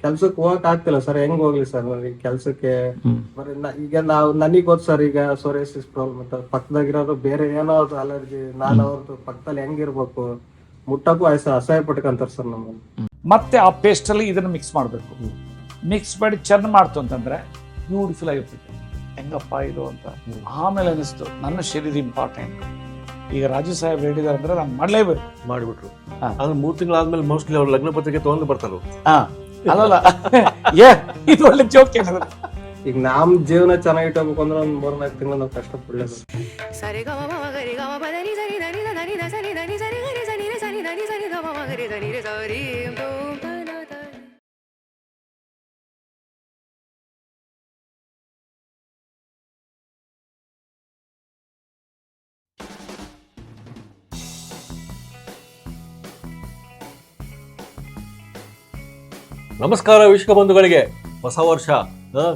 ಕೆಲ್ಸಕ್ಕೆ ಹೋಗಕ್ ಆಗ್ತಿಲ್ಲ ಸರ್, ಹೆಂಗ್ ಹೋಗ್ಲಿ ಸರ್ ನನಗೆ ಕೆಲ್ಸಕ್ಕೆ. ಬರೀ ಈಗ ನನಗ್ ಗೊತ್ತು ಸರ್, ಈಗ ಸೋರಿಯಾಸಿಸ್ ಪ್ರಾಬ್ಲಮ್ ಅಂತ ಪಕ್ಕದಾಗಿರೋದು ಬೇರೆ ಏನೋ ಅಲರ್ಜಿ, ನಾನು ಅವ್ರದ್ದು ಪಕ್ಕದಲ್ಲಿ ಹೆಂಗಿರ್ಬೇಕು, ಮುಟ್ಟಕ್ಕೂ ಅಸಹ್ಯ ಪಟ್ಕೊಂತಾರೆ ಸರ್ ನಮ್ಮನ್ನು. ಮತ್ತೆ ಆ ಪೇಸ್ಟಲ್ಲಿ ಇದನ್ನು ಮಿಕ್ಸ್ ಮಾಡಬೇಕು. ಮಿಕ್ಸ್ ಮಾಡಿ ಚೆಂದ ಮಾಡ್ತು ಅಂತಂದರೆ ಬ್ಯೂಟಿಫುಲ್ ಆಗಿರ್ತೈತೆ. ಹೆಂಗಪ್ಪ ಇದು ಅಂತ ಆಮೇಲೆ ಅನ್ನಿಸ್ತು ನನ್ನ ಶರೀರ ಇಂಪಾರ್ಟೆಂಟ್. ಈಗ ರಾಜು ಸಾಹೇಬ್ ಹೇಳಿದಾರೆ ಅಂದ್ರೆ ನಾನು ಮಾಡಲೇಬೇಕು. ಮಾಡಿಬಿಟ್ರು. ಅಂದ್ರೆ 3 ತಿಂಗಳಾದ್ಮೇಲೆ ಮೋಸ್ಟ್ಲಿ ಅವ್ರು ಲಗ್ನ ಪತ್ರಿಕೆ ತಗೊಂಡು ಬರ್ತಾರ. ಅಲ್ಲಲ್ಲ ಇದು ಒಳ್ಳೆ ಜೋಕ್ ಏನಾದ್ರು. ಈಗ ನಮ್ ಜೀವನ ಚೆನ್ನಾಗಿಟ್ಕೋಬೇಕು ಅಂದ್ರೆ ಒಂದ್ 3-4 ತಿಂಗಳು ನಾವು ಕಷ್ಟಪಡ್ಲೇಬೇಕು. ನಮಸ್ಕಾರ ವಿಶ್ವ ಬಂಧುಗಳಿಗೆ, ಹೊಸ ವರ್ಷ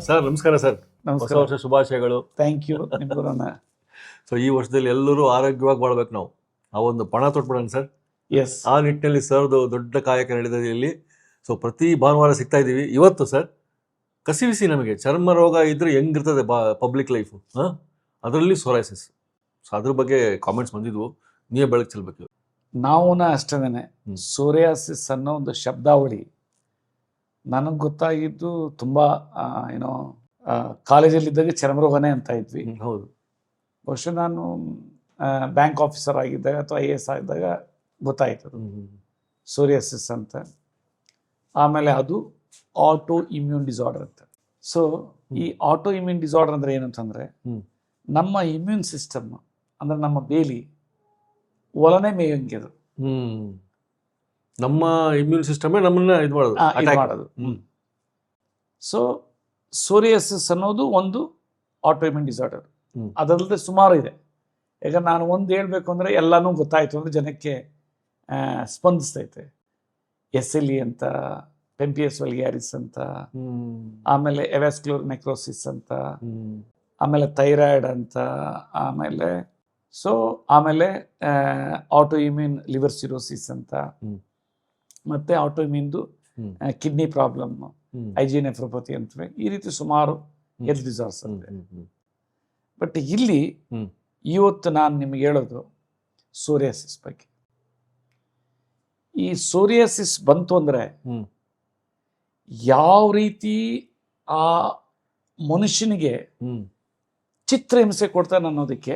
ಸರ್. ನಮಸ್ಕಾರ ಸರ್, ಹೊಸ ವರ್ಷ ಶುಭಾಶಯಗಳು. Thank you. ಸೊ ಈ ವರ್ಷದಲ್ಲಿ ಎಲ್ಲರೂ ಆರೋಗ್ಯವಾಗಿ ಬಾಳ್ಬೇಕು. ನಾವು ಆ ಒಂದು ಪಣ ತೊಟ್ಬಿಡೋಣ ಸರ್. ಎಸ್, ಆ ನಿಟ್ಟಿನಲ್ಲಿ ಸರ್ದು ದೊಡ್ಡ ಕಾಯಕ ನಡೆದಿದೆ ಇಲ್ಲಿ. ಸೊ ಪ್ರತಿ ಭಾನುವಾರ ಸಿಗ್ತಾ ಇದ್ದೀವಿ. ಇವತ್ತು ಸರ್ ಕಸಿವಿಸಿ ನಮಗೆ ಚರ್ಮ ರೋಗ ಇದ್ರೆ ಹೆಂಗಿರ್ತದೆ ಪಬ್ಲಿಕ್ ಲೈಫು, ಅದರಲ್ಲಿ ಸೋರೈಸಿಸ್. ಸೊ ಅದ್ರ ಬಗ್ಗೆ ಕಾಮೆಂಟ್ಸ್ ಬಂದಿದ್ವು, ನೀವೇ ಬೆಳಕು ಚೆಲ್ಬೇಕು. ನಾವು ಅಷ್ಟೇನೆ. ಸೋರಿಯಾಸಿಸ್ ಅನ್ನೋ ಒಂದು ಶಬ್ದಾವಳಿ ನನಗೆ ಗೊತ್ತಾಗಿದ್ದು ತುಂಬ ಏನೋ ಕಾಲೇಜಲ್ಲಿದ್ದಾಗ ಚರ್ಮರೋಗನೇ ಅಂತ ಇದ್ವಿ. ಹೌದು. ಬಹುಶಃ ನಾನು ಬ್ಯಾಂಕ್ ಆಫೀಸರ್ ಆಗಿದ್ದಾಗ ಅಥವಾ IAS ಆಗಿದ್ದಾಗ ಗೊತ್ತಾಯ್ತು ಸೋರಿಯಾಸಿಸ್ ಅಂತ. ಆಮೇಲೆ ಅದು ಆಟೋ ಇಮ್ಯೂನ್ ಡಿಸಾರ್ಡರ್ ಅಂತ. ಸೊ ಈ ಆಟೋ ಇಮ್ಯೂನ್ ಡಿಸಾರ್ಡರ್ ಅಂದರೆ ಏನಂತಂದರೆ, ನಮ್ಮ ಇಮ್ಯೂನ್ ಸಿಸ್ಟಮ್ ಅಂದರೆ ನಮ್ಮ ಬೇಲಿ ಒಲನೆ ಮೇಯಂಗೆ ಅದು. ನಮ್ಮ ಇಮ್ಯೂನ್ ಸಿಸ್ಟಮೇ ನಮ್ಮನ್ನ ಇದು ಮಾಡೋದು. ಸೊ ಸೋರಿಯಾಸಿಸ್ ಅನ್ನೋದು ಒಂದು ಆಟೋ ಇಮ್ಯೂನ್ ಡಿಸಾರ್ಡರ್. ಅದಲ್ಲದೆ ಸುಮಾರು ಇದೆ. ಈಗ ನಾನು ಒಂದು ಹೇಳಬೇಕು ಅಂದರೆ ಎಲ್ಲನೂ ಗೊತ್ತಾಯಿತು ಅಂದರೆ ಜನಕ್ಕೆ ಸ್ಪಂದಿಸ್ತೈತೆ. SLE ಅಂತ, ಪೆಂಪಿಯಸ್ ವಲ್ಗ್ಯಾರಿಸ್ ಅಂತ, ಆಮೇಲೆ ಎವಾಸ್ಕ್ಯುಲರ್ ನೆಕ್ರೋಸಿಸ್ ಅಂತ, ಆಮೇಲೆ ಥೈರಾಯ್ಡ್ ಅಂತ, ಆಮೇಲೆ ಆಟೋ ಇಮ್ಯೂನ್ ಲಿವರ್ ಸಿರೋಸಿಸ್ ಅಂತ, ಮತ್ತೆ ಆಟೋ ಇಮ್ಯೂನ್ದು ಕಿಡ್ನಿ ಪ್ರಾಬ್ಲಮ್, IgA ನೆಫ್ರೋಪತಿ ಅಂತವೆ. ಈ ರೀತಿ ಸುಮಾರು ಹೆಲ್ತ್ ಡಿಸಾರ್ಡರ್ಸ್ ಅಂತೆ. ಬಟ್ ಇಲ್ಲಿ ಇವತ್ತು ನಾನು ನಿಮ್ಗೆ ಹೇಳೋದು ಸೋರಿಯಾಸಿಸ್ ಬಗ್ಗೆ. ಈ ಸೋರಿಯಾಸಿಸ್ ಬಂತು ಅಂದರೆ ಯಾವ ರೀತಿ ಆ ಮನುಷ್ಯನಿಗೆ ಚಿತ್ರಹಿಂಸೆ ಕೊಡ್ತಾನೆ ಅನ್ನೋದಕ್ಕೆ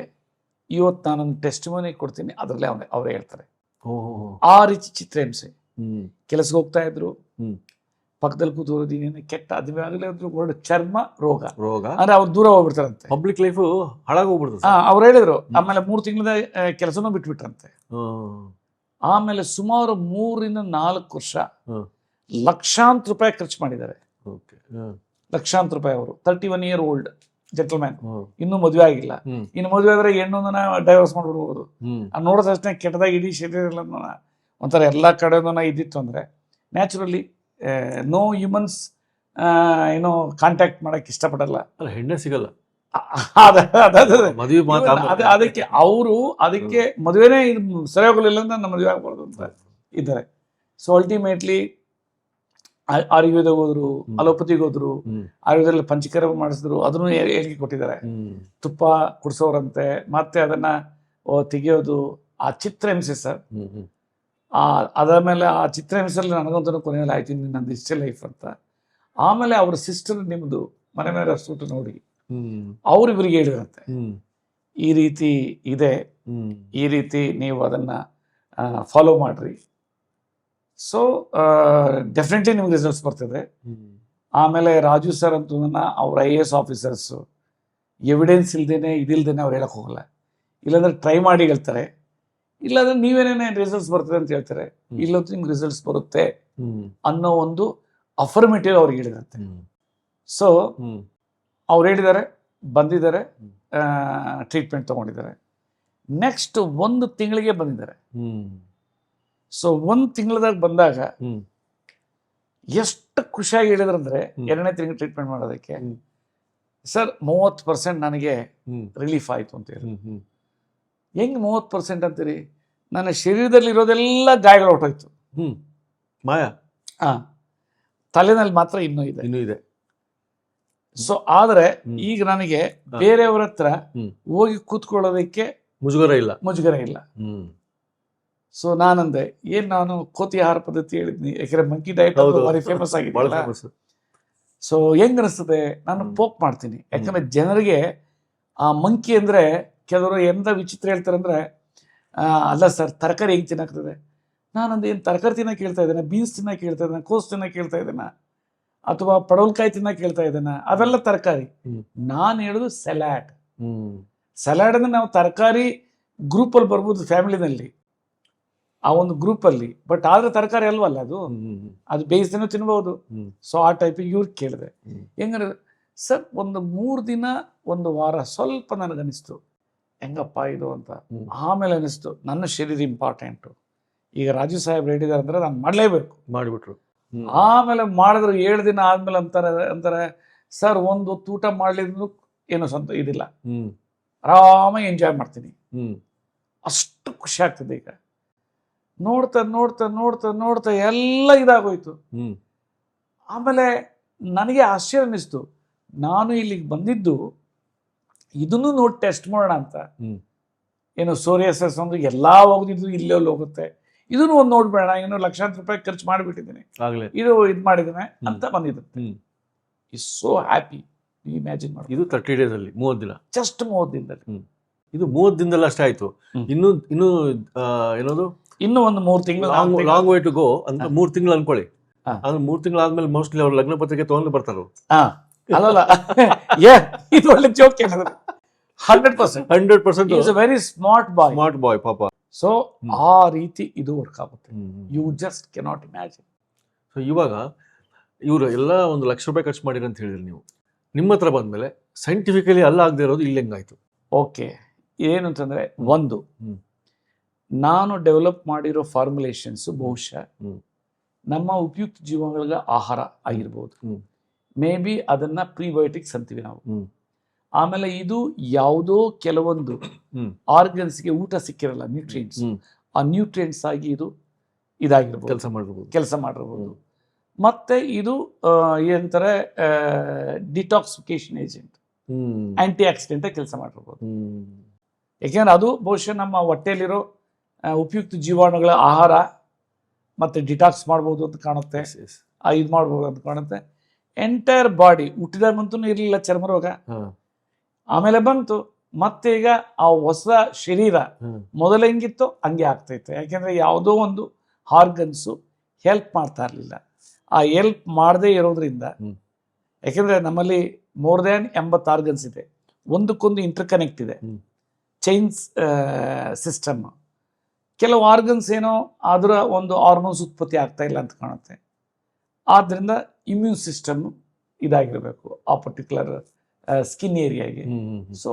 ಇವತ್ತು ನಾನೊಂದು ಟೆಸ್ಟಿಮೋನಿ ಕೊಡ್ತೀನಿ. ಅದರಲ್ಲೇ ಅವರೇ ಹೇಳ್ತಾರೆ ಆ ರೀತಿ ಚಿತ್ರಹಿಂಸೆ. ಕೆಲಸಕ್ಕೆ ಹೋಗ್ತಾ ಇದ್ರು, ಪಕ್ಕದಲ್ಲಿ ಕೂತೋದಿನೇನು ಕೆಟ್ಟ ಅದುವಾಗಲೇ ಹೊರಡು ಚರ್ಮ ರೋಗ ಅಂದ್ರೆ ಅವ್ರು ದೂರ ಹೋಗ್ಬಿಡ್ತಾರಂತೆ. Public life ಹಾಳಾಗೋಗ್ಬಿಡ್ತದೆ. ಅವ್ರು ಹೇಳಿದ್ರು. ಆಮೇಲೆ 3 ತಿಂಗಳ ಕೆಲಸನೂ ಬಿಟ್ಬಿಟ್ರಂತೆ. ಆಮೇಲೆ ಸುಮಾರು 3-4 ವರ್ಷ ಲಕ್ಷಾಂತರ ರೂಪಾಯಿ ಖರ್ಚು ಮಾಡಿದ್ದಾರೆ. ಲಕ್ಷಾಂತರ ರೂಪಾಯಿ. ಅವರು 31 year old ಜೆಂಟಲ್ಮ್ಯಾನ್, ಇನ್ನೂ ಮದುವೆ ಆಗಿಲ್ಲ. ಇನ್ನು ಮದುವೆ ಆದ್ರೆ ಹೆಣ್ಣೊಂದನ್ನ ಡೈವರ್ಸ್ ಮಾಡ್ಬಿಡ್ಬೋದು. ನೋಡೋ ತಕ್ಷಣ ಕೆಟ್ಟದಾಗಿ ಇಡೀ ಶರೀರ ಒಂಥರ ಎಲ್ಲ ಕಡೆನೂ ಇದ್ದಿತ್ತು ಅಂದರೆ ನ್ಯಾಚುರಲಿ ನೋ ಹ್ಯೂಮನ್ಸ್ ಏನೋ ಕಾಂಟ್ಯಾಕ್ಟ್ ಮಾಡಕ್ಕೆ ಇಷ್ಟಪಡಲ್ಲ. ಹೆಣ್ಣೆ ಸಿಗಲ್ಲ. ಅದಕ್ಕೆ ಮದುವೆನೇ ಸರಿ ಹೋಗಲಿಲ್ಲ ಅಂತ ನಮ್ಮ ಮದುವೆ ಆಗ್ಬಾರ್ದು ಅಂತ ಇದ್ದಾರೆ. ಸೊ ಅಲ್ಟಿಮೇಟ್ಲಿ ಆಯುರ್ವೇದಕ್ಕೆ ಹೋದ್ರು, ಅಲೋಪತಿಗೆ ಹೋದ್ರು, ಆಯುರ್ವೇದದಲ್ಲಿ ಪಂಚಕರ್ಮ ಮಾಡಿಸಿದ್ರು, ಅದನ್ನು ಹೇಳಿಕೆ ಕೊಟ್ಟಿದ್ದಾರೆ. ತುಪ್ಪ ಕುಡಿಸೋರಂತೆ, ಮತ್ತೆ ಅದನ್ನ ತೆಗೆಯೋದು. ಆ ಚಿತ್ರಹಿಂಸೆ ಸರ್, ಅದಾದ್ಮೇಲೆ ಆ ಚಿತ್ರಹಿಂಸೆಯಲ್ಲಿ ನನಗಂತೂ ಕೊನೆಯಲ್ಲಿ ಆಯ್ತು ನಂದು ಇಷ್ಟೇ ಲೈಫ್ ಅಂತ. ಆಮೇಲೆ ಅವ್ರ ಸಿಸ್ಟರ್ ನಿಮ್ದು ಮನೆ ಮೇಲೆ ಅಷ್ಟು ನೋಡಿ ಅವ್ರು ಇವ್ರಿಗೆ ಹೇಳಿದ್ರಂತೆ, ಈ ರೀತಿ ಇದೆ, ಈ ರೀತಿ ನೀವು ಅದನ್ನ ಫಾಲೋ ಮಾಡ್ರಿ. ಸೊ ಡೆಫಿನೆಟ್ಲಿ ನಿಮ್ಗೆ ರಿಸಲ್ಟ್ಸ್ ಬರ್ತದೆ. ಆಮೇಲೆ ರಾಜು ಸರ್ ಅಂತೂ ಅವ್ರ IAS ಆಫೀಸರ್ಸು ಎವಿಡೆನ್ಸ್ ಇಲ್ದೇನೆ ಇದಿಲ್ದೇನೆ ಅವ್ರು ಹೇಳಕ್ ಹೋಗಲ್ಲ. ಇಲ್ಲಾಂದ್ರೆ ಟ್ರೈ ಮಾಡಿ ಹೇಳ್ತಾರೆ, ಇಲ್ಲಾಂದ್ರೆ ನೀವೇನೇನೆ ರಿಸಲ್ಟ್ಸ್ ಬರ್ತದೆ ಅಂತ ಹೇಳ್ತಾರೆ. ಇಲ್ಲಂತೂ ನಿಮ್ಗೆ ರಿಸಲ್ಟ್ಸ್ ಬರುತ್ತೆ ಅನ್ನೋ ಒಂದು ಅಫರ್ಮೇಟಿವ್ ಅವ್ರಿಗೆ ಹೇಳಿದಂತೆ. ಸೊ ಅವ್ರು ಹೇಳಿದ್ದಾರೆ, ಬಂದಿದ್ದಾರೆ, ಟ್ರೀಟ್ಮೆಂಟ್ ತಗೊಂಡಿದ್ದಾರೆ. ನೆಕ್ಸ್ಟ್ 1 ತಿಂಗಳಿಗೆ ಬಂದಿದ್ದಾರೆ. ಸೊ 1 ತಿಂಗಳದಾಗ ಬಂದಾಗ ಎಷ್ಟು ಖುಷಿಯಾಗಿ ಹೇಳಿದ್ರಂದ್ರೆ, 2ನೇ ತಿಂಗಳು ಟ್ರೀಟ್ಮೆಂಟ್ ಮಾಡೋದಕ್ಕೆ ಸರ್ 30% ನನಗೆ ರಿಲೀಫ್ ಆಯಿತು ಅಂತ ಹೇಳಿ. ಹೆಂಗೆ 30% ಅಂತೀರಿ? ನನ್ನ ಶರೀರದಲ್ಲಿ ಇರೋದೆಲ್ಲ ಗಾಯಗಳು ಹೊರಟೋಯ್ತು. ಮಾಯಾ. ತಲೆನಲ್ಲಿ ಮಾತ್ರ ಇನ್ನೂ ಇದೆ. ಇನ್ನೂ ಇದೆ. ಸೊ ಆದ್ರೆ ಈಗ ನನಗೆ ಬೇರೆಯವ್ರ ಹತ್ರ ಹೋಗಿ ಕೂತ್ಕೊಳ್ಳೋದಕ್ಕೆ ಮುಜುಗರ ಇಲ್ಲ. ಸೊ ನಾನಂದೆ ನಾನು ಕೋತಿ ಆಹಾರ ಪದ್ಧತಿ ಹೇಳಿದ್ನಿ, ಯಾಕಂದ್ರೆ ಮಂಕಿ ಡಯಟ್ ಭಾರಿ ಫೇಮಸ್ ಆಗಿದೆ. ಸೊ ಹೆಂಗ್ ಅನಿಸ್ತದೆ, ನಾನು ಪೋಕ್ ಮಾಡ್ತೀನಿ. ಯಾಕಂದ್ರೆ ಜನರಿಗೆ ಆ ಮಂಕಿ ಅಂದ್ರೆ ಕೆಲವರು ಎಂತ ವಿಚಿತ್ರ ಹೇಳ್ತಾರೆ ಅಂದ್ರೆ, ಅಲ್ಲ ಸರ್ ತರಕಾರಿ ಹೆಂಗ್ ತಿನ್ನಕ್ತದೆ. ನಾನಂದ್ರೆ ಏನು ತರಕಾರಿ ತಿನ್ನಕ್ಕೆ ಹೇಳ್ತಾ ಇದ್ದೇನೆ, ಬೀನ್ಸ್ ತಿನ್ನಕ್ಕೆ ಹೇಳ್ತಾ ಇದ್ದೇನೆ, ಕೋಸು ತಿನ್ನಕ್ಕೆ ಹೇಳ್ತಾ ಇದ್ದೇನೆ, ಅಥವಾ ಪಡವಲ್ಕಾಯಿ ತಿನ್ನಕ್ಕೆ ಹೇಳ್ತಾ ಇದ್ದೇನೆ, ಅವೆಲ್ಲ ತರಕಾರಿ. ನಾನು ಹೇಳುದು ಸಲಾಡ್. ಸಲಾಡ್ ಅಂದ್ರೆ ನಾವು ತರಕಾರಿ ಗ್ರೂಪಲ್ಲಿ ಬರ್ಬೋದು, ಫ್ಯಾಮಿಲಿನಲ್ಲಿ ಆ ಒಂದು ಗ್ರೂಪಲ್ಲಿ, ಬಟ್ ಆದ್ರೆ ತರಕಾರಿ ಅಲ್ವಲ್ಲ ಅದು ಬೇಯಿಸ್ದೇನೂ ತಿನ್ಬಹುದು. ಸೊ ಆ ಟೈಪ್ ಇವ್ರು ಕೇಳಿದೆ ಹೆಂಗ ಸರ್, ಒಂದು 3 ದಿನ 1 ವಾರ ಸ್ವಲ್ಪ ನನಗನಿಸ್ತು ಹೆಂಗಪ್ಪ ಇದು ಅಂತ. ಆಮೇಲೆ ಅನಿಸ್ತು ನನ್ನ ಶರೀರ ಇಂಪಾರ್ಟೆಂಟು, ಈಗ ರಾಜು ಸಾಹೇಬ್ ಹೇಳಿದಾರೆ ಅಂದ್ರೆ ನಾನು ಮಾಡಲೇಬೇಕು. ಮಾಡಿಬಿಟ್ರು. ಆಮೇಲೆ ಮಾಡಿದ್ರು 7 ದಿನ ಆದ್ಮೇಲೆ ಅಂತಾರೆ ಸರ್, ಒಂದು ಹೊತ್ತು ಊಟ ಮಾಡ್ಲಿದ್ರು ಏನು ಇದಿಲ್ಲ, ಆರಾಮಾಗಿ ಎಂಜಾಯ್ ಮಾಡ್ತೀನಿ, ಅಷ್ಟು ಖುಷಿ ಆಗ್ತದೆ. ಈಗ ನೋಡ್ತಾ ನೋಡ್ತಾ ನೋಡ್ತಾ ನೋಡ್ತಾ ಎಲ್ಲ ಇದಾಗೋಯ್ತು. ಆಮೇಲೆ ನನಗೆ ಆಶ್ಚರ್ಯ ಅನ್ನಿಸ್ತು, ನಾನು ಇಲ್ಲಿಗೆ ಬಂದಿದ್ದು ಇದನ್ನು ನೋಡಿ ಟೆಸ್ಟ್ ಮಾಡೋಣ ಅಂತ. ಏನು ಸೋರಿಯಾಸಿಸ್ ಅಂದ್ರೆ ಎಲ್ಲಾ ಹೋಗಿದ್ದು ಇಲ್ಲೇ ಹೋಗುತ್ತೆ, ಇದನ್ನು ಒಂದು ನೋಡ್ಬೇಡ, ಇನ್ನೂ ಲಕ್ಷಾಂತರ ರೂಪಾಯಿ ಖರ್ಚು ಮಾಡಿಬಿಟ್ಟಿದ್ದೀನಿ, ಇದು ಮಾಡಿದ್ದೇನೆ ಅಂತ ಬಂದಿದ್ದೆ. Is so happy. ಇಮ್ಯಾಜಿನ್ ಮಾಡಿ, ಇದು 30 days ಅಲ್ಲಿ 30 ದಿನ, ಜಸ್ಟ್ 30 ದಿನದಲ್ಲಿ. ಇದು 30 ದಿನದಲ್ಲಿ ಅಷ್ಟೇ ಆಯ್ತು. ಇನ್ನು ಏನದು, ಇನ್ನು ಒಂದು 3 ತಿಂಗಳು ಲಾಂಗ್ ವೇ ಟು ಗೋ ಅಂತ. 3 ತಿಂಗಳು ಅನ್ಕೊಳ್ಳಿ. ಅದು 3 ತಿಂಗಳು ಆದ್ಮೇಲೆ ಮೋಸ್ಟ್ಲಿ ಅವ್ರು ಲಗ್ನ ಪತ್ರಿಕೆ ತಗೊಂಡು ಬರ್ತಾರ. ಅಲ್ಲಲ್ಲ, ಇದು ಒಳ್ಳೆ joke. 100% is a very smart boy ಪಾಪ. ಸೊ ಆ ರೀತಿ ಇದು ವರ್ಕ್ ಆಗುತ್ತೆ. You just cannot imagine. So ಇವಾಗ ಇವರು ಎಲ್ಲ 1 ಲಕ್ಷ ರೂಪಾಯಿ ಖರ್ಚು ಮಾಡಿರಿ ಅಂತ ಹೇಳಿದ್ರಿ ನೀವು. ನಿಮ್ಮ ಹತ್ರ ಬಂದ್ಮೇಲೆ ಸೈಂಟಿಫಿಕಲಿ ಅಲ್ಲ ಆಗದೆ ಇರೋದು ಇಲ್ಲಿ ಹೆಂಗಾಯ್ತು? ಓಕೆ, ಏನು ಅಂತಂದ್ರೆ, ಒಂದು ನಾನು ಡೆವಲಪ್ ಮಾಡಿರೋ ಫಾರ್ಮುಲೇಷನ್ಸ್ ಬಹುಶಃ ನಮ್ಮ ಉಪಯುಕ್ತ ಜೀವಗಳಿಗೆ ಆಹಾರ ಆಗಿರ್ಬೋದು. ಮೇ ಬಿ ಅದನ್ನ ಪ್ರಿಬಯೋಟಿಕ್ಸ್ ಅಂತೀವಿ ನಾವು. ಆಮೇಲೆ ಇದು ಯಾವುದೋ ಕೆಲವೊಂದು ಆರ್ಗನ್ಸ್ಗೆ ಊಟ ಸಿಕ್ಕಿರಲ್ಲ, ನ್ಯೂಟ್ರಿಯೆಂಟ್ಸ್, ಆ ನ್ಯೂಟ್ರಿಯೆಂಟ್ಸ್ ಆಗಿ ಇದು ಇದಾಗಿರ್ಬೋದು, ಕೆಲಸ ಮಾಡಿರ್ಬೋದು. ಮತ್ತೆ ಇದು ಏನಂತಾರೆ, ಡಿಟಾಕ್ಸಿಫಿಕೇಶನ್ ಏಜೆಂಟ್, ಆಂಟಿ ಆಕ್ಸಿಡೆಂಟ್ ಕೆಲಸ ಮಾಡಿರ್ಬೋದು. ಯಾಕೆಂದ್ರೆ ಅದು ಬಹುಶಃ ನಮ್ಮ ಹೊಟ್ಟೆಯಲ್ಲಿರೋ ಉಪಯುಕ್ತ ಜೀವಾಣುಗಳ ಆಹಾರ ಮತ್ತೆ ಡಿಟಾಕ್ಸ್ ಮಾಡ್ಬೋದು ಅಂತ ಕಾಣುತ್ತೆ, ಇದು ಮಾಡ್ಬೋದು ಅಂತ ಕಾಣುತ್ತೆ. ಎಂಟೈರ್ ಬಾಡಿ ಹುಟ್ಟಿದಾಗಂತೂ ಇರಲಿಲ್ಲ ಚರ್ಮ ರೋಗ, ಆಮೇಲೆ ಬಂತು. ಮತ್ತೆ ಈಗ ಆ ಹೊಸ ಶರೀರ ಮೊದಲ ಹೆಂಗಿತ್ತು ಹಂಗೆ ಆಗ್ತೈತೆ. ಯಾಕೆಂದ್ರೆ ಯಾವುದೋ ಒಂದು ಆರ್ಗನ್ಸು ಹೆಲ್ಪ್ ಮಾಡ್ತಾ ಇರಲಿಲ್ಲ. ಆ ಹೆಲ್ಪ್ ಮಾಡದೇ ಇರೋದ್ರಿಂದ, ಯಾಕೆಂದ್ರೆ ನಮ್ಮಲ್ಲಿ ಮೋರ್ ದ್ಯಾನ್ 80 ಆರ್ಗನ್ಸ್ ಇದೆ, ಒಂದಕ್ಕೊಂದು ಇಂಟರ್ಕನೆಕ್ಟ್ ಇದೆ, ಚೈನ್ಸ್ ಸಿಸ್ಟಮ್. ಕೆಲವು ಆರ್ಗನ್ಸ್ ಏನೋ ಅದರ ಒಂದು ಹಾರ್ಮೋನ್ಸ್ ಉತ್ಪತ್ತಿ ಆಗ್ತಾ ಇಲ್ಲ ಅಂತ ಕಾಣುತ್ತೆ. ಆದ್ದರಿಂದ ಇಮ್ಯೂನ್ ಸಿಸ್ಟಮ್ ಇದಾಗಿರಬೇಕು ಆ ಪರ್ಟಿಕ್ಯುಲರ್ ಸ್ಕಿನ್ ಏರಿಯಾಗೆ. ಸೊ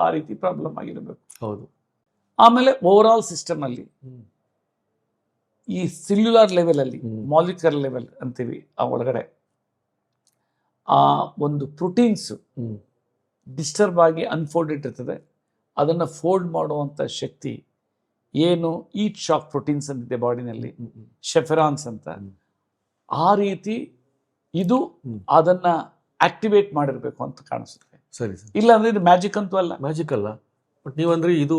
ಆ ರೀತಿ ಪ್ರಾಬ್ಲಮ್ ಆಗಿರಬೇಕು. ಹೌದು. ಆಮೇಲೆ ಓವರ್ ಆಲ್ ಸಿಸ್ಟಮ್ ಅಲ್ಲಿ ಈ ಸೆಲ್ಯುಲಾರ್ ಲೆವೆಲ್ ಅಲ್ಲಿ, ಮಾಲಿಕ್ಯುಲರ್ ಲೆವೆಲ್ ಅಂತೀವಿ, ಆ ಒಳಗಡೆ ಆ ಒಂದು ಪ್ರೋಟೀನ್ಸ್ ಡಿಸ್ಟರ್ಬ್ ಆಗಿ ಅನ್ಫೋಲ್ಡೆಡ್ ಇರ್ತದೆ. ಅದನ್ನು ಫೋಲ್ಡ್ ಮಾಡುವಂಥ ಶಕ್ತಿ ಏನು ಈಟ್ ಶಾಕ್ ಪ್ರೋಟೀನ್ಸ್ ಅಂತಿದೆ ಬಾಡಿನಲ್ಲಿ, ಶೆಫೆರಾನ್ಸ್ ಅಂತ. ಆ ರೀತಿ ಇದು ಅದನ್ನ ಆಕ್ಟಿವೇಟ್ ಮಾಡಿರ್ಬೇಕು ಅಂತ ಕಾಣಿಸುತ್ತೆ. ಸರಿ ಸರ್. ಇಲ್ಲ ಅಂದ್ರೆ ಇದು ಮ್ಯಾಜಿಕ್ ಅಂತೂ ಅಲ್ಲ. ಮ್ಯಾಜಿಕ್ ಅಲ್ಲ, ಬಟ್ ನೀವಂದ್ರೆ ಇದು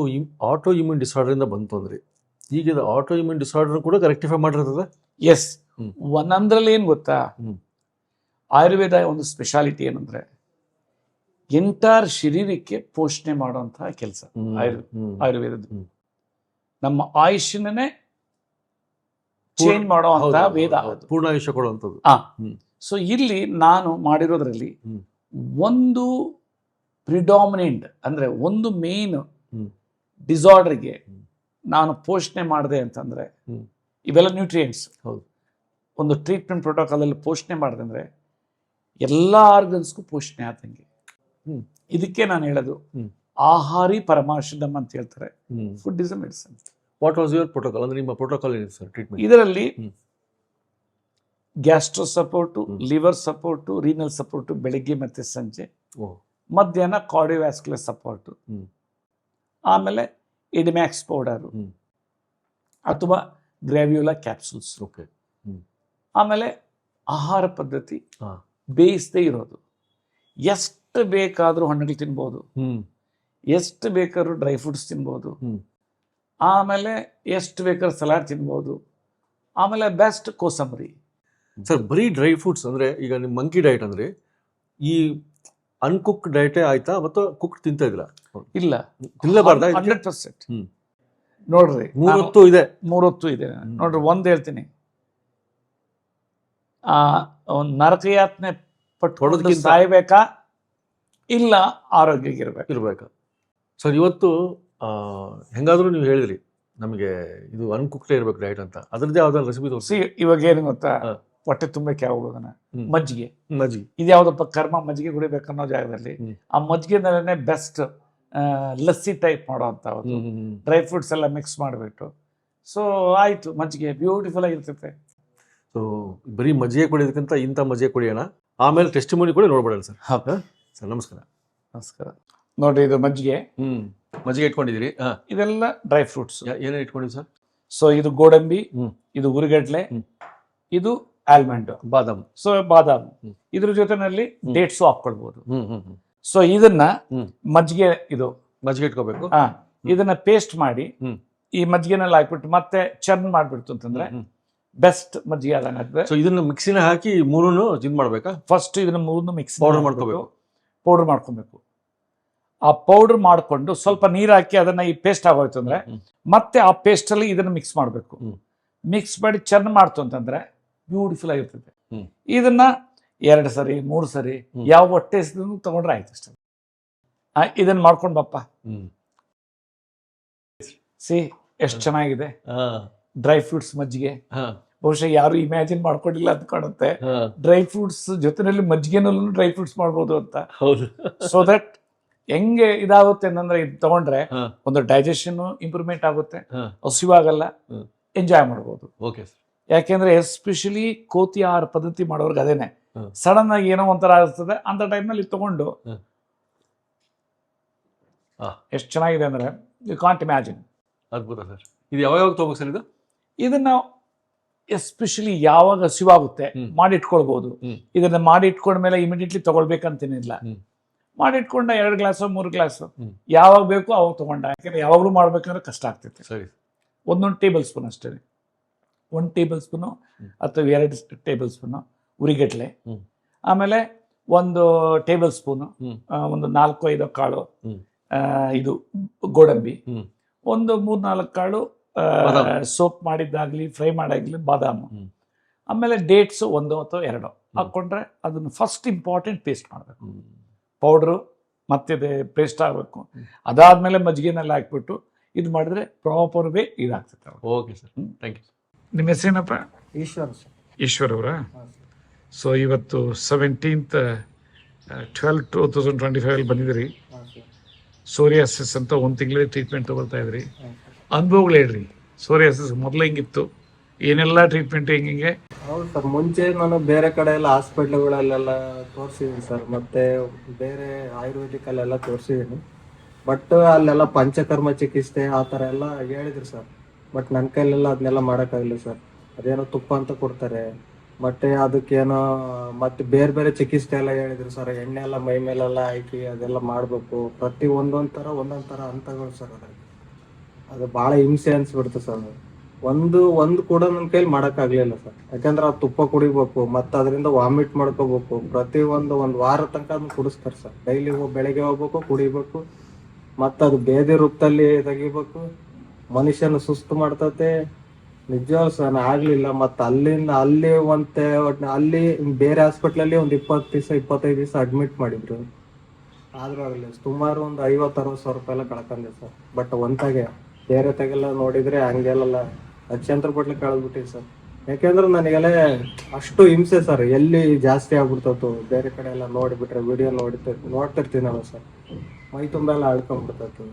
ಆಟೋ ಇಮ್ಯೂನ್ ಡಿಸಾರ್ಡರ್ ಇಂದ ಬಂತು ಅಂದ್ರಿ. ಈಗ ಇದು ಆಟೋ ಇಮ್ಯೂನ್ ಡಿಸಾರ್ಡರ್ ಕೂಡ ರೆಕ್ಟಿಫೈ ಮಾಡಿರ್ತದೆ. ಎಸ್, ಒಂದೊಂದ್ರಲ್ಲಿ ಏನ್ ಗೊತ್ತಾ, ಆಯುರ್ವೇದ ಒಂದು ಸ್ಪೆಷಾಲಿಟಿ ಏನಂದ್ರೆ ಎಂಟೈರ್ ಶರೀರಕ್ಕೆ ಪೋಷಣೆ ಮಾಡುವಂತಹ ಕೆಲಸ ಆಯುರ್ವೇದದ್ದು. ನಮ್ಮ ಆಯುಷ್ಯನೇ ಚೇಂಜ್ ಮಾಡುವಂತಹ ವೇದ, ಪೂರ್ಣ ಆಯುಷ್ಯ ಕೊಡುವಂಥದ್ದು. ಸೊ ಇಲ್ಲಿ ನಾನು ಮಾಡಿರೋದ್ರಲ್ಲಿ ಒಂದು ಪ್ರಿಡಾಮಿನೆಂಟ್ ಅಂದ್ರೆ ಒಂದು ಮೇನ್ ಡಿಸಾರ್ಡರ್ಗೆ ನಾನು ಪೋಷಣೆ ಮಾಡಿದೆ ಅಂತಂದ್ರೆ, ಇವೆಲ್ಲ ನ್ಯೂಟ್ರಿಯೆಂಟ್ಸ್ ಒಂದು ಟ್ರೀಟ್ಮೆಂಟ್ ಪ್ರೋಟೋಕಾಲ್ ಅಲ್ಲಿ ಪೋಷಣೆ ಮಾಡಿದೆ ಅಂದ್ರೆ ಎಲ್ಲ ಆರ್ಗನ್ಸ್ಗೂ ಪೋಷಣೆ ಆದಂಗೆ. ಇದಕ್ಕೆ ನಾನು ಹೇಳೋದು ಆಹಾರಿ ಪರಮಾಷಧಮ್ ಅಂತ ಹೇಳ್ತಾರೆ. Food is a medicine. What was your protocol? ಅಂದ್ರೆ ನಿಮ್ಮ ಪ್ರೋಟೋಕಾಲ್ ಏನಿದೆ ಸರ್ ಟ್ರೀಟ್ಮೆಂಟ್? ಇದರಲ್ಲಿ gastro support, liver support, renal support ಬೆಳಿಗ್ಗೆ ಮತ್ತೆ ಸಂಜೆ, ಮಧ್ಯಾಹ್ನ ಕಾರ್ಡಿಯೋವ್ಯಾಸ್ಕ್ಯುಲರ್ ಸಪೋರ್ಟು, ಆಮೇಲೆ ಎಡಿಮ್ಯಾಕ್ಸ್ ಪೌಡರು ಅಥವಾ ಗ್ರಾವ್ಯುಲಾ ಕ್ಯಾಪ್ಸೂಲ್ಸ್, ಆಮೇಲೆ ಆಹಾರ ಪದ್ಧತಿ ಹಾ. ಬೇಯಿಸದೇ ಇರೋದು. ಎಷ್ಟು ಬೇಕಾದರೂ ಹಣ್ಣುಗಳು ತಿನ್ಬೋದು, ಎಷ್ಟು ಬೇಕಾದ್ರೂ ಡ್ರೈ ಫ್ರೂಟ್ಸ್ ತಿನ್ಬೋದು, ಆಮೇಲೆ ಎಷ್ಟು ಬೇಕಾದ್ರೂ ಸಲಾಡ್ ತಿನ್ಬೋದು, ಆಮೇಲೆ ಬೆಸ್ಟ್ ಕೋಸಂಬರಿ. ಸರ್ ಬರೀ ಡ್ರೈ ಫ್ರೂಟ್ಸ್ ಅಂದರೆ ಈಗ ನಿಮ್ಮ ಮಂಕಿ ಡಯಟ್ ಅಂದರೆ ಈ ಅನ್ಕುಕ್ ಡಯಟೇ ಆಯ್ತಾ ಮತ್ತು ಕುಕ್ ತಿಂತಾ ಇದ್ರ? ಇಲ್ಲ, ತಿನ್ನಲೇಬಾರ್ದಾ? 100%. ನೋಡ್ರಿ, 3 ಹೊತ್ತು ಇದೆ. 3 ಹೊತ್ತು ಇದೆ. ನೋಡ್ರಿ, ಒಂದು ಹೇಳ್ತೀನಿ, ಒಂದು ನರಕಯಾತನೆ ಪಟ್ಟು ಸಾಯ್ಬೇಕಾ ಇಲ್ಲ ಆರೋಗ್ಯಗಿರ್ಬೇಕು? ಸರ್ ಇವತ್ತು ಹೆಂಗಾದ್ರೂ ನೀವು ಹೇಳಿದ್ರಿ ನಮಗೆ ಇದು ಅನ್ಕುಕ್ಟೇ ಇರ್ಬೇಕು ಡಯಟ್ ಅಂತ, ಅದ್ರದ್ದೇ ಯಾವ್ದಾದ್ರು ರೆಸಿಪಿ ತೋರಿಸಿ. ಇವಾಗ ಏನು ಗೊತ್ತಾ, ಹೊಟ್ಟೆ ತುಂಬಕ್ಕೆ ಹೋಗೋದನ್ನ ಮಜ್ಜಿಗೆ ಇದು ಯಾವ್ದಪ್ಪ ಕರ್ಮ, ಮಜ್ಜಿಗೆ ಕುಡಿಬೇಕನ್ನೋ ಜಾಗದಲ್ಲಿ ಆ ಮಜ್ಜಿಗೆನಲ್ಲೇ ಬೆಸ್ಟ್ ಲಸ್ಸಿ ಟೈಪ್ ಮಾಡೋ ಅಂತ ಡ್ರೈ ಫ್ರೂಟ್ಸ್ ಎಲ್ಲ ಮಿಕ್ಸ್ ಮಾಡಿಬಿಟ್ಟು, ಸೊ ಆಯ್ತು, ಮಜ್ಜಿಗೆ ಬ್ಯೂಟಿಫುಲ್ ಆಗಿರ್ತೈತೆ. ಸೊ ಬರೀ ಮಜ್ಜಿಗೆ ಕುಡಿಯೋದಕ್ಕಿಂತ ಇಂಥ ಮಜ್ಜಿಗೆ ಕುಡಿಯೋಣ, ಆಮೇಲೆ ಟೆಸ್ಟಿಮೋನಿ ಕೂಡ ನೋಡ್ಬೇಡ ಸರ್. ಸರ್ ನಮಸ್ಕಾರ. ನಮಸ್ಕಾರ. ನೋಡ್ರಿ, ಇದು ಮಜ್ಜಿಗೆ. ಮಜ್ಜಿಗೆ ಇಟ್ಕೊಂಡಿದ್ದೀರಿ. ಇದೆಲ್ಲ ಡ್ರೈ ಫ್ರೂಟ್ಸ್. ಏನೇನು ಇಟ್ಕೊಂಡಿವಿ ಸರ್? ಸೊ ಇದು ಗೋಡಂಬಿ, ಇದು ಉರಿಗಡ್ಲೆ, ಇದು ಆಲ್ಮಂಡ್, ಬಾದಾಮ್. ಸೊ ಬಾದಾಮ್, ಇದ್ರ ಜೊತೆನಲ್ಲಿ ಡೇಟ್ಸು ಹಾಕೊಳ್ಬಹುದು. ಸೊ ಇದನ್ನ ಮಜ್ಜಿಗೆ ಮಜ್ಜಿಗೆ ಇಟ್ಕೋಬೇಕು. ಇದನ್ನ ಪೇಸ್ಟ್ ಮಾಡಿ ಈ ಮಜ್ಜಿಗೆನಲ್ಲಿ ಹಾಕ್ಬಿಟ್ಟು ಮತ್ತೆ ಚರ್ನ್ ಮಾಡ್ಬಿಡ್ತು ಅಂತಂದ್ರೆ ಬೆಸ್ಟ್ ಮಜ್ಜಿಗೆ ಆದಂಗೆ. ಸೊ ಇದನ್ನ ಮಿಕ್ಸಿನ ಹಾಕಿ ಮೂರನ್ನು ಇದು ಮಾಡ್ಬೇಕಾ? ಫಸ್ಟ್ ಇದನ್ನ ಮೂರನ್ನು ಮಿಕ್ಸ್ ಪೌಡರ್ ಮಾಡ್ಕೋಬೇಕು. ಆ ಪೌಡರ್ ಮಾಡ್ಕೊಂಡು ಸ್ವಲ್ಪ ನೀರು ಹಾಕಿ ಅದನ್ನ ಈ ಪೇಸ್ಟ್ ಆಗೋಯ್ತು ಅಂದ್ರೆ ಮತ್ತೆ ಆ ಪೇಸ್ಟ್ ಅಲ್ಲಿ ಇದನ್ನ ಮಿಕ್ಸ್ ಮಾಡಬೇಕು. ಮಿಕ್ಸ್ ಮಾಡಿ ಚರ್ನ್ ಮಾಡ್ತು ಅಂತಂದ್ರೆ ಬ್ಯೂಟಿಫುಲ್ ಆಗಿರ್ತದೆ. ಇದನ್ನ 2 ಸರಿ 3 ಸರಿ ಯಾವ ಹೊಟ್ಟೆ ತಗೊಂಡ್ರೆ ಆಯ್ತು ಅಷ್ಟೇ. ಇದನ್ನ ಮಾಡ್ಕೊಂಡ್ ಬಪ್ಪ, ಸಿ ಎಷ್ಟು ಚೆನ್ನಾಗಿದೆ ಡ್ರೈ ಫ್ರೂಟ್ಸ್ ಮಜ್ಜಿಗೆ. ಬಹುಶಃ ಯಾರು ಇಮ್ಯಾಜಿನ್ ಮಾಡ್ಕೊಂಡಿಲ್ಲ ಅಂತ ಕಾಣುತ್ತೆ, ಡ್ರೈ ಫ್ರೂಟ್ಸ್ ಜೊತೆನಲ್ಲಿ ಮಜ್ಜಿಗೆನಲ್ಲೂ ಡ್ರೈ ಫ್ರೂಟ್ಸ್ ಮಾಡ್ಬೋದು ಅಂತ. ಸೊ ದಟ್ ಹೆಂಗೆ ಇದಾಗುತ್ತೆ ಅಂತಂದ್ರೆ ಇದು ತಗೊಂಡ್ರೆ ಒಂದು ಡೈಜೆಷನ್ ಇಂಪ್ರೂವ್ಮೆಂಟ್ ಆಗುತ್ತೆ, ಹಸಿವಾಗಲ್ಲ, ಎಂಜಾಯ್ ಮಾಡ್ಬೋದು. ಯಾಕೆಂದ್ರೆ ಎಸ್ಪೆಷಲಿ ಕೋತಿ ಆಹಾರ ಪದ್ಧತಿ ಮಾಡೋರ್ಗೆ ಅದೇನೆ, ಸಡನ್ ಆಗಿ ಏನೋ ಒಂಥರ ಆಗಿರ್ತದೆ ಅಂತ ಟೈಮ್ನಲ್ಲಿ ತಗೊಂಡು ಎಷ್ಟು ಚೆನ್ನಾಗಿದೆ ಅಂದ್ರೆ ಯು ಕಾಂಟ್ ಇಮ್ಯಾಜಿನ್. ಅದ್ಭುತ ಸರ್. ಇದು ಯಾವಾಗ ತಗೋಬೇಕು ಸರ್? ಇದನ್ನ ಎಸ್ಪೆಷಲಿ ಯಾವಾಗ ಹಸಿವಾಗುತ್ತೆ ಮಾಡಿಟ್ಕೊಳ್ಬಹುದು. ಇದನ್ನ ಮಾಡಿಟ್ಕೊಂಡ್ಮೇಲೆ ಇಮಿಡಿಯೇಟ್ಲಿ ತಗೊಳ್ಬೇಕಂತೇನಿಲ್ಲ. ಮಾಡಿಟ್ಕೊಂಡ 2 ಗ್ಲಾಸು 3 ಗ್ಲಾಸು ಯಾವಾಗ ಬೇಕು ಅವಾಗ ತಗೊಂಡ. ಯಾಕಂದ್ರೆ ಯಾವಾಗಲೂ ಮಾಡ್ಬೇಕಂದ್ರೆ ಕಷ್ಟ ಆಗ್ತೈತೆ. ಸರಿ. 1 ಟೇಬಲ್ ಸ್ಪೂನ್ ಅಷ್ಟೇ, 1 ಟೇಬಲ್ ಸ್ಪೂನು ಅಥವಾ 2 ಟೇಬಲ್ ಸ್ಪೂನು ಉರಿಗಡ್ಲೆ, ಆಮೇಲೆ 1 ಟೇಬಲ್ ಸ್ಪೂನು ಒಂದು 4-5 ಕಾಳು ಇದು ಗೋಡಂಬಿ, ಒಂದು 3-4 ಕಾಳು ಸೋಪ್ ಮಾಡಿದ್ದಾಗ್ಲಿ ಫ್ರೈ ಮಾಡಾಗ್ಲಿ ಬಾದಾಮು, ಆಮೇಲೆ ಡೇಟ್ಸ್ 1 ಅಥವಾ 2 ಹಾಕೊಂಡ್ರೆ ಅದನ್ನು ಫಸ್ಟ್ ಇಂಪಾರ್ಟೆಂಟ್ ಪೇಸ್ಟ್ ಮಾಡಬೇಕು. ಪೌಡ್ರು ಮತ್ತೆ ಪೇಸ್ಟ್ ಆಗಬೇಕು. ಅದಾದ್ಮೇಲೆ ಮಜ್ಜಿಗೆನೆಲ್ಲ ಹಾಕ್ಬಿಟ್ಟು ಇದು ಮಾಡಿದ್ರೆ ಪ್ರಾಪರ್ ವೇ ಇದಾಗ್ತದೆ. Okay sir, thank you. ನಿಮ್ಮ ಹೆಸರೇನಪ್ಪ? ಈಶ್ವರ್ ಅವರ. ಸೊ ಇವತ್ತು 17th 12/2025 ಬಂದಿದ್ದೀರಿ. ಸೋರಿಯಾಸಿಸ್ ಅಂತ 1 ತಿಂಗಳಿಗೆ ಟ್ರೀಟ್ಮೆಂಟ್ ತಗೊಳ್ತಾ ಇದ್ರಿ. ಅನುಭವಗಳು ಹೇಳ್ರಿ, ಸೋರಿಯಾಸಿಸ್ ಮೊದಲು ಹೆಂಗಿತ್ತು, ಏನೆಲ್ಲ ಟ್ರೀಟ್ಮೆಂಟ್ ಹೆಂಗೆ? ಹೌದು ಸರ್, ಮುಂಚೆ ನಾನು ಬೇರೆ ಕಡೆ ಎಲ್ಲ ಹಾಸ್ಪಿಟ್ಲ್ಗಳಲ್ಲೆಲ್ಲ ತೋರಿಸಿದ್ದೀನಿ ಸರ್, ಮತ್ತೆ ಬೇರೆ ಆಯುರ್ವೇದಿಕಲ್ಲೆಲ್ಲ ತೋರಿಸಿದ್ದೀನಿ. ಬಟ್ ಅಲ್ಲೆಲ್ಲ ಪಂಚಕರ್ಮ ಚಿಕಿತ್ಸೆ ಆ ಥರ ಎಲ್ಲ ಹೇಳಿದ್ರು ಸರ್. ಬಟ್ ನನ್ನ ಕೈಲೆಲ್ಲ ಅದನ್ನೆಲ್ಲ ಮಾಡೋಕ್ಕಾಗಲಿಲ್ಲ ಸರ್. ಅದೇನೋ ತುಪ್ಪ ಅಂತ ಕೊಡ್ತಾರೆ, ಮತ್ತೆ ಅದಕ್ಕೇನೋ ಮತ್ತೆ ಬೇರೆ ಬೇರೆ ಚಿಕಿತ್ಸೆ ಎಲ್ಲ ಹೇಳಿದ್ರು ಸರ್. ಎಣ್ಣೆ ಎಲ್ಲ ಮೈ ಮೇಲೆಲ್ಲ ಹಾಕಿ ಅದೆಲ್ಲ ಮಾಡಬೇಕು. ಪ್ರತಿ ಒಂದೊಂದು ಥರ ಹಂತಗಳು ಸರ್. ಅದು ಭಾಳ ಹಿಂಸೆ ಅನ್ಸ್ಬಿಡ್ತು ಸರ್. ಒಂದು ಕೂಡ ನನ್ನ ಕೈಲಿ ಮಾಡೋಕ್ಕಾಗಲಿಲ್ಲ ಸರ್. ಯಾಕಂದ್ರೆ ಆ ತುಪ್ಪ ಕುಡಿಬೇಕು, ಮತ್ತು ಅದರಿಂದ ವಾಮಿಟ್ ಮಾಡ್ಕೋಬೇಕು. ಪ್ರತಿ ಒಂದು ವಾರ ತನಕ ಅದನ್ನ ಕುಡಿಸ್ತಾರೆ ಸರ್. ಡೈಲಿ ಬೆಳಗ್ಗೆ ಹೋಗ್ಬೇಕು, ಕುಡಿಬೇಕು, ಮತ್ತು ಅದು ಬೇದಿ ರೂಪದಲ್ಲಿ ತೆಗಿಬೇಕು. ಮನುಷ್ಯನ ಸುಸ್ತು ಮಾಡ್ತತೆ ನಿಜವಾಗ್ಲೂ ಸರ್. ಆಗಲಿಲ್ಲ. ಮತ್ತು ಅಲ್ಲಿ ಬೇರೆ ಹಾಸ್ಪಿಟ್ಲಲ್ಲಿ ಒಂದು 20 ದಿವಸ 25 ದಿವಸ ಅಡ್ಮಿಟ್ ಮಾಡಿದ್ರು. ಆದ್ರೂ ಆಗಲಿ ಸುಮಾರು ಒಂದು 50-60 ಸಾವಿರ ರೂಪಾಯಿ ಎಲ್ಲ ಕಳ್ಕೊಂಡೆ ಸರ್. ಬಟ್ ಒಂತಾಗೆ ಬೇರೆ ತೆಗೆಲ್ಲ ನೋಡಿದ್ರೆ ಹಂಗೆಲ್ಲ ಲಕ್ಷಾಂತರ ಪಟ್ಲೆ ಕಳೆದ್ಬಿಟ್ಟಿವಿ ಸರ್. ಯಾಕೆಂದ್ರೆ ನನಗೆಲ್ಲ ಅಷ್ಟು ಹಿಂಸೆ ಸರ್. ಎಲ್ಲಿ ಜಾಸ್ತಿ ಆಗ್ಬಿಡ್ತತ್ತು, ಬೇರೆ ಕಡೆ ಎಲ್ಲ ನೋಡಿಬಿಟ್ರೆ ವಿಡಿಯೋ ನೋಡ್ತಿರ್ತೀನಲ್ಲ ಸರ್, ಮೈ ತುಂಬ ಎಲ್ಲ ಆಡ್ಕೊಂಡ್ಬಿಡ್ತತ್ತು.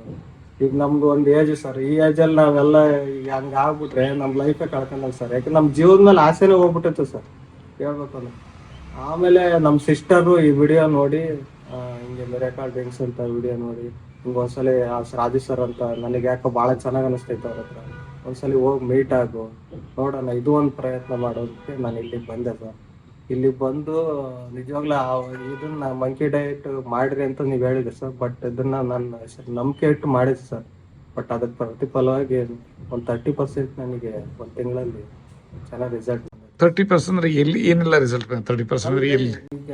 ಈಗ ನಮ್ದು ಒಂದು ಏಜ್ ಸರ್. ಈ ಏಜಲ್ಲಿ ನಾವೆಲ್ಲ ಈಗ ಹಂಗೆ ಆಗ್ಬಿಟ್ರೆ ನಮ್ಮ ಲೈಫೇ ಕಳ್ಕೊಂಡಲ್ಲ ಸರ್. ಯಾಕೆ ನಮ್ಮ ಜೀವದ ಮೇಲೆ ಆಸೆನೇ ಹೋಗ್ಬಿಟ್ಟಿತ್ತು ಸರ್, ಹೇಳ್ಬೇಕಲ್ಲ. ಆಮೇಲೆ ನಮ್ಮ ಸಿಸ್ಟರು ಈ ವಿಡಿಯೋ ನೋಡಿ, ಹಿಂಗೆ ಮಿರಾಕಲ್ ಡ್ರಿಂಕ್ಸ್ ಅಂತ ವಿಡಿಯೋ ನೋಡಿ ಹಿಂಗೆ ಒಂದ್ಸಲಿ ರಾಜು ಸರ್ ಅಂತ ನನಗೆ ಯಾಕೋ ಭಾಳ ಚೆನ್ನಾಗಿ ಅನಿಸ್ತೈತೆ ಅವ್ರ ಹತ್ರ. ಒಂದ್ಸಲಿ ಹೋಗಿ ಮೀಟ್ ಆಗು ನೋಡೋಣ, ಇದು ಒಂದು ಪ್ರಯತ್ನ ಮಾಡೋದಕ್ಕೆ ನಾನು ಇಲ್ಲಿಗೆ ಬಂದೆ ಸರ್. ಇಲ್ಲಿ ಬಂದು ನಿಜವಾಗ್ಲೂ ಇದನ್ನ ಮಂಕಿ ಡಯಟ್ ಮಾಡ್ರಿ ಅಂತ ನೀವು ಹೇಳಿದ್ರಿ ಸರ್. ಬಟ್ ಇದನ್ನ ನಾನು ನಂಬಿಕೆ ಇಟ್ಟು ಮಾಡಿದ್ದೆ ಸರ್. ಬಟ್ ಅದಕ್ಕೆ ಪ್ರತಿಫಲವಾಗಿ ಒಂದು 30% ನನಗೆ ಒಂದು ತಿಂಗಳಲ್ಲಿ ಚೆನ್ನಾಗಿ ರಿಸಲ್ಟ್ 30% ಅಂದ್ರೆ ಎಲ್ಲಿ ಏನೆಲ್ಲ ರಿಸಲ್ಟ್ 30% ಅಂದ್ರೆ ಎಲ್ಲಿ? ಈಗ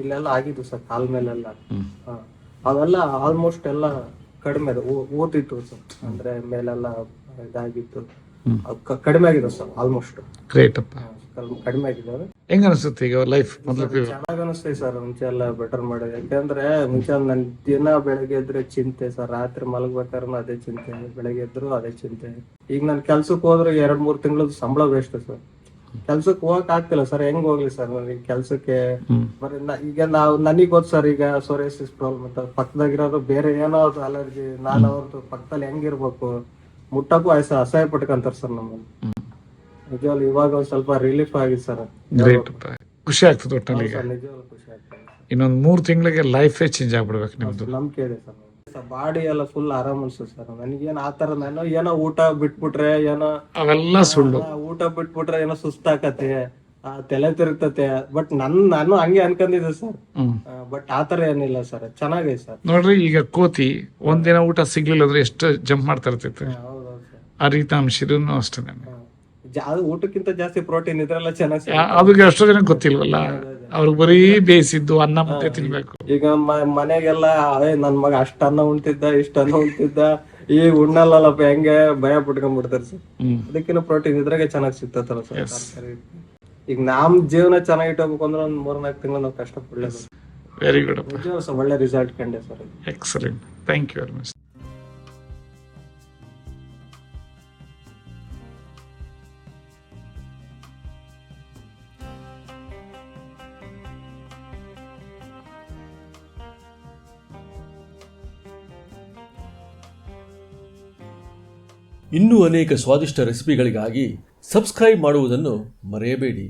ಇಲ್ಲೆಲ್ಲ ಆಗಿದ್ದು ಸರ್, ಕಾಲ್ ಮೇಲೆಲ್ಲ. ಅವೆಲ್ಲ ಆಲ್ಮೋಸ್ಟ್ ಎಲ್ಲ ಕಡಿಮೆ ಓದಿತ್ತು ಸರ್. ಅಂದ್ರೆ ಮೇಲೆಲ್ಲ ಇದಾಗಿತ್ತು, ಕಡಿಮೆ ಆಗಿದೆ ಸರ್. ಆಲ್ಮೋಸ್ಟ್ ಗ್ರೇಟ್ ಅಪ್ಪ, ಕಡಿಮೆ ಆಗಿದ್ದಾವೆ. ಹೆಂಗ ಅನಿಸುತ್ತೆ ಈಗ ಲೈಫ್ ಮೊದಲು? ಚೆನ್ನಾಗ್ ಅನಿಸ್ತದೆ ಸರ್. ಮುಂಚೆ ಎಲ್ಲ ಬೆಟರ್ ಮಾಡಿದೆ. ಯಾಕಂದ್ರೆ ಮುಂಚೆ ನನ್ ದಿನ ಬೆಳಗ್ಗೆ ಎದ್ರೆ ಚಿಂತೆ ಸರ್, ರಾತ್ರಿ ಮಲಗ್ಬೇಕಾದ್ರೂ ಅದೇ ಚಿಂತೆ, ಬೆಳಗ್ಗೆ ಎದ್ರು ಅದೇ ಚಿಂತೆ. ಈಗ ನಾನು ಕೆಲ್ಸಕ್ಕೆ ಹೋದ್ರೆ 2-3 ತಿಂಗಳು ಸಂಬಳ ವೇಸ್ಟ್ ಸರ್. ಕೆಲ್ಸಕ್ಕೆ ಹೋಗಕ್ ಆಗ್ತಿಲ್ಲ ಸರ್. ಹೆಂಗ್ ಹೋಗ್ಲಿ ಸರ್ ನನಗೆ ಕೆಲ್ಸಕ್ಕೆ? ಬರೀ ಈಗ ನನಗ್ ಗೊತ್ತು ಸರ್, ಈಗ ಸೋರಿಯಾಸಿಸ್ ಪ್ರಾಬ್ಲಮ್ ಅಂತ ಪಕ್ಕದಾಗಿರೋದು ಬೇರೆ ಏನೋ ಅಲರ್ಜಿ. ನಾನು ಅವ್ರದ್ದು ಪಕ್ಕದಲ್ಲಿ ಹೆಂಗಿರ್ಬೇಕು, ಮುಟ್ಟಕ್ಕೂ ಅಸಹ್ಯ ಪಟ್ಕೊಂತಾರ ಸರ್ ನಮ್ಮಲ್ಲಿ. ನಿಜವಾಗ್ಲು ಇವಾಗ ಒಂದ್ ಸ್ವಲ್ಪ ರಿಲೀಫ್ ಆಗಿದೆ ಸರ್. ಗ್ರೇಟ್ ಅಪ್ಪ, ಖುಷಿ ಆಗ್ತದೆ ಒಟ್ಟಲ್ಲಿ. ಈಗ ನಿಜವಾಗ್ಲು ಖುಷಿ ಆಗ್ತದೆ. ಇನ್ನೊಂದು 3 ತಿಂಗಳಿಗೆ ಲೈಫೇ ಚೇಂಜ್ ಆಗ್ಬಿಡ್ಬೇಕು ನಿಮ್ದು. ನಂಬಿಕೆ ಇದೆ ಸರ್. ಬಾಡಿ ಎಲ್ಲ ಫುಲ್ ಆರಾಮ್ ಅನ್ಸುತ್ತೆ ಸರ್. ನನಗೇನು ಆತರ ನಾನು ಏನೋ ಊಟ ಬಿಟ್ಬಿಟ್ರೆ ಏನೋ ಅವೆಲ್ಲ ಸುಳ್ಳು. ಊಟ ಬಿಟ್ಬಿಟ್ರೆ ಏನೋ ಸುಸ್ತಾಕತ್ತೆ, ತಲೆ ತಿರುಗ್ತತೆ. ಬಟ್ ನಾನು ಹಂಗೆ ಅನ್ಕೊಂಡಿದ್ದೆ ಸರ್. ಬಟ್ ಆತರ ಏನಿಲ್ಲ ಸರ್, ಚೆನ್ನಾಗಿದೆ ಸರ್. ನೋಡ್ರಿ, ಈಗ ಕೋತಿ ಒಂದಿನ ಊಟ ಸಿಗ್ಲಿಲ್ಲ ಅಂದ್ರೆ ಎಷ್ಟು ಜಂಪ್ ಮಾಡ್ತಾ ಇರ್ತೈತೆ. ಹೌದೌದು ಸರ್. ಆ ರೀತಿ ನಮ್ಮ ಶರೀರನು ಅಷ್ಟೇ. ಅದು ಊಟಕ್ಕಿಂತ ಜಾಸ್ತಿ ಪ್ರೋಟೀನ್ ಇದ್ರೆಲ್ಲ ಚೆನ್ನಾಗಿ. ಅದಕ್ಕೆ ಎಷ್ಟೋ ಜನ ಗೊತ್ತಿಲ್ವಲ್ಲ, ಅವ್ರಿಗೆ ಬರೀ ಬೇಯಿಸಿದ್ದು ಅನ್ನ ಮುದ್ದೆ ತಿನ್ಬೇಕು. ಈಗ ಮನೆಗೆಲ್ಲ ನನ್ ಮಗ ಅಷ್ಟ ಅನ್ನ ಉಣ್ತಿದ್ದ, ಇಷ್ಟ ಅನ್ನ ಉಣ್ತಿದ್ದ, ಈ ಉಣ್ಣಲ್ಲಪ್ಪ ಹೆಂಗೆ ಭಯ ಪಟ್ಕೊಂಡ್ಬಿಡ್ತಾರೆ ಸರ್. ಅದಕ್ಕಿಂತ ಪ್ರೋಟೀನ್ ಇದ್ರಾಗೆ ಚೆನ್ನಾಗಿ ಸಿಗ್ತತ್ತಲ್ಲ ಸರ್. ಈಗ ನಮ್ ಜೀವನ ಚೆನ್ನಾಗಿ ಇಟ್ಕೋಬೇಕು ಅಂದ್ರೆ ಒಂದ್ 3-4 ತಿಂಗಳು ನಾವು ಕಷ್ಟಪಡಲೇಬೇಕು. ವೆರಿ ಗುಡ್ ಅಪ್ಪ, ನಿಜ ಸರ್. ಒಳ್ಳೆ ರಿಸಲ್ಟ್ ಕಂಡೆ sir. Excellent, thank you very much. ಇನ್ನೂ ಅನೇಕ ಸ್ವಾದಿಷ್ಟ ರೆಸಿಪಿಗಳಿಗಾಗಿ ಸಬ್ಸ್ಕ್ರೈಬ್ ಮಾಡುವುದನ್ನು ಮರೆಯಬೇಡಿ.